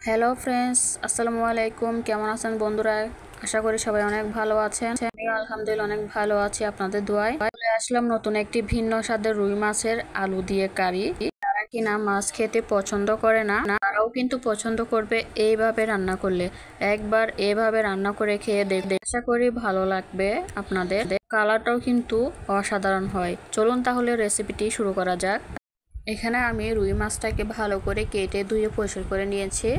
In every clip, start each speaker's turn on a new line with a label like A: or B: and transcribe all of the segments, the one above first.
A: Hello friends, আসসালামু আলাইকুম। কেমন আছেন বন্ধুরা? আশা করি সবাই অনেক ভালো আছেন। আমিও আলহামদুলিল্লাহ অনেক ভালো আছি আপনাদের দোয়ায়। চলে আসলাম নতুন একটি ভিন্ন স্বাদের রুই মাছের আলু দিয়ে কারি। যারা কিনা মাছ খেতে পছন্দ করে না, তারাও কিন্তু পছন্দ করবে এইভাবে রান্না করলে। একবার এইভাবে রান্না করে খেয়ে দেখবে, আশা করি ভালো লাগবে আপনাদের। কালারটাও কিন্তু অসাধারণ হয়। চলুন তাহলে রেসিপিটি শুরু করা যাক। এখানে আমি রুই মাছটাকে ভালো করে কেটে ধুয়ে পরিষ্কার করে নিয়েছি।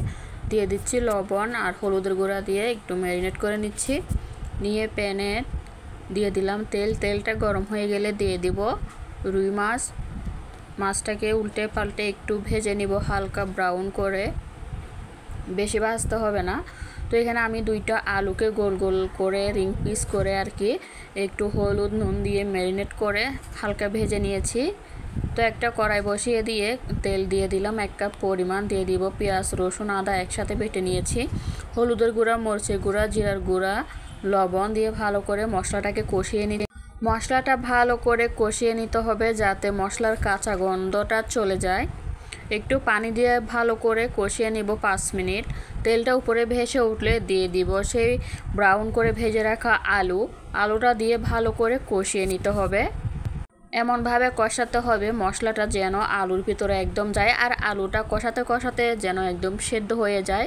A: দিয়ে দিচ্ছি লবণ আর হলুদের গুঁড়া দিয়ে একটু ম্যারিনেট করে নিচ্ছি। নিয়ে প্যানে দিয়ে দিলাম তেল। তেলটা গরম হয়ে গেলে দিয়ে দিব রুই মাছ। মাছটাকে উল্টে পাল্টে একটু ভেজে নিব হালকা ব্রাউন করে, বেশি ভাজতে হবে না। তো এখানে আমি দুইটা আলুকে গোল গোল করে রিং পিস করে আর কি একটু হলুদ নুন দিয়ে ম্যারিনেট করে হালকা ভেজে নিয়েছি। তো একটা কড়াই বসিয়ে দিয়ে তেল দিয়ে দিলাম 1 কাপ পরিমাণ। দিয়ে দিব পেঁয়াজ রসুন আদা একসাথে বেটে নিয়েছি। হলুদের গুঁড়া, মরিচের গুঁড়া, জিরার গুঁড়া, লবণ দিয়ে ভালো করে মশলাটাকে কষিয়ে নিতে। মশলাটা ভালো করে কষিয়ে নিতে হবে যাতে মশলার কাঁচা গন্ধটা চলে যায়। একটু পানি দিয়ে ভালো করে কষিয়ে নিব 5 মিনিট। তেলটা উপরে ভেসে উঠলে দিয়ে দিব সেই ব্রাউন করে ভেজে রাখা আলুটা দিয়ে ভালো করে কষিয়ে নিতে হবে। এমনভাবে কষাতে হবে মশলাটা যেন আলুর ভিতরে একদম যায়, আর আলুটা কষাতে কষাতে যেন একদম সেদ্ধ হয়ে যায়।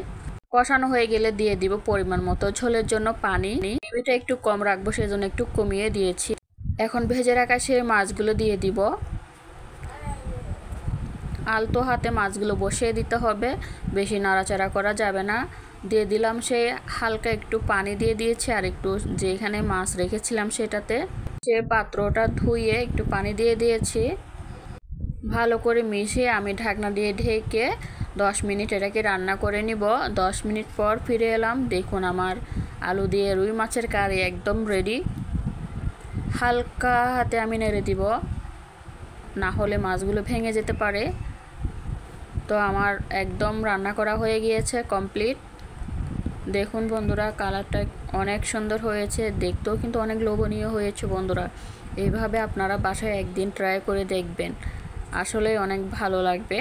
A: কষানো হয়ে গেলে দিয়ে দিব পরিমাণ মতো ঝোলের জন্য পানি। এটা একটু কম রাখবো, সেজন্য একটু কমিয়ে দিয়েছি। এখন ভেজে রাখা সেই মাছগুলো দিয়ে দিব। আলতো হাতে মাছগুলো বসিয়ে দিতে হবে, বেশি নাড়াচাড়া করা যাবে না। দিয়ে দিলাম সেই হালকা একটু পানি দিয়ে দিয়েছি, আর একটু যেখানে মাছ রেখেছিলাম সেটাতে সে পাত্রটা ধুয়ে একটু পানি দিয়ে দিয়েছি। ভালো করে মিশিয়ে আমি ঢাকনা দিয়ে ঢেকে 10 মিনিট এটাকে রান্না করে নিব। 10 মিনিট পর ফিরে এলাম। দেখুন আমার আলু দিয়ে রুই মাছের কারি একদম রেডি। হালকা হাতে আমি নেড়ে দিব, না হলে মাছগুলো ভেঙে যেতে পারে। তো আমার একদম রান্না করা হয়ে গিয়েছে, কমপ্লিট। দেখুন বন্ধুরা, কালারটা অনেক সুন্দর হয়েছে, দেখতেও কিন্তু অনেক লোভনীয় হয়েছে বন্ধুরা। এইভাবে আপনারা বাসায় একদিন ট্রাই করে দেখবেন, আসলে অনেক ভালো লাগবে।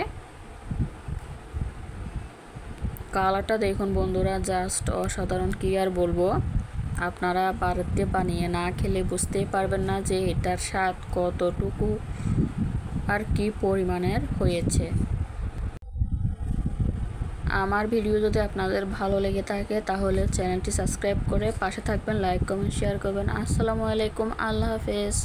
A: কালারটা দেখুন বন্ধুরা, জাস্ট অসাধারণ, কি আর বলবো। আপনারা বাড়িতে বানিয়ে না খেলে বুঝতেই পারবেন না যে এটার স্বাদ কতটুকু আর কি পরিমাণের হয়েছে। আমার ভিডিও যদি আপনাদের ভালো লেগে থাকে তাহলে চ্যানেলটি সাবস্ক্রাইব করে পাশে থাকবেন, লাইক কমেন্ট শেয়ার করবেন। আসসালামু আলাইকুম, আল্লাহ হাফেজ।